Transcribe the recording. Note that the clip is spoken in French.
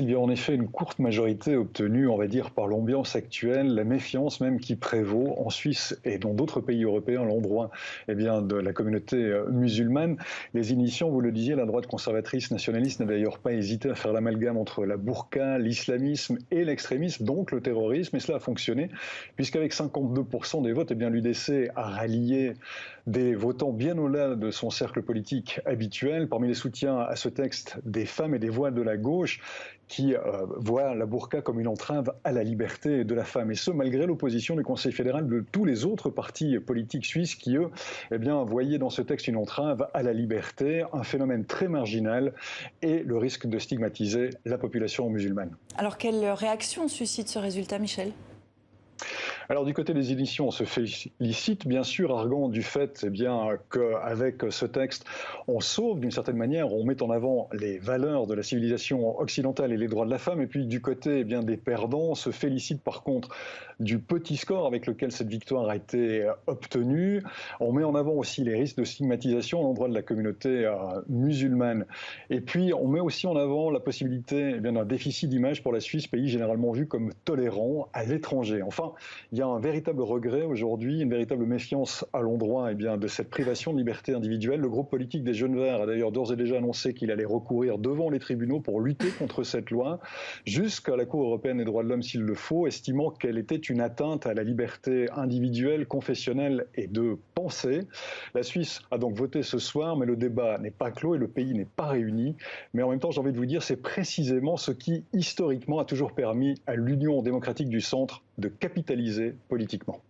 Il y a en effet une courte majorité obtenue, on va dire, par l'ambiance actuelle, la méfiance même qui prévaut en Suisse et dans d'autres pays européens à l'endroit de la communauté musulmane. Les initiants, vous le disiez, la droite conservatrice nationaliste n'a d'ailleurs pas hésité à faire l'amalgame entre la burqa, l'islamisme et l'extrémisme, donc le terrorisme, et cela a fonctionné, puisqu'avec 52% des votes, l'UDC a rallié des votants bien au-delà de son cercle politique habituel. Parmi les soutiens à ce texte, des femmes et des voix de la gauche qui voient la burqa comme une entrave à la liberté de la femme. Et ce, malgré l'opposition du Conseil fédéral de tous les autres partis politiques suisses qui, eux, voyaient dans ce texte une entrave à la liberté, un phénomène très marginal et le risque de stigmatiser la population musulmane. Alors, quelle réaction suscite ce résultat, Michel ? Alors du côté des éditions, on se félicite bien sûr, arguant du fait qu'avec ce texte, on sauve d'une certaine manière, on met en avant les valeurs de la civilisation occidentale et les droits de la femme, et puis du côté des perdants, on se félicite par contre du petit score avec lequel cette victoire a été obtenue. On met en avant aussi les risques de stigmatisation à l'endroit de la communauté musulmane. Et puis on met aussi en avant la possibilité d'un déficit d'image pour la Suisse, pays généralement vu comme tolérant à l'étranger. Enfin, il y a un véritable regret aujourd'hui, une véritable méfiance à l'endroit de cette privation de liberté individuelle. Le groupe politique des Jeunes Verts a d'ailleurs d'ores et déjà annoncé qu'il allait recourir devant les tribunaux pour lutter contre cette loi, jusqu'à la Cour européenne des droits de l'homme s'il le faut, estimant qu'elle était une atteinte à la liberté individuelle, confessionnelle et de pensée. La Suisse a donc voté ce soir, mais le débat n'est pas clos et le pays n'est pas réuni. Mais en même temps, j'ai envie de vous dire, c'est précisément ce qui, historiquement, a toujours permis à l'Union démocratique du centre de capitaliser politiquement.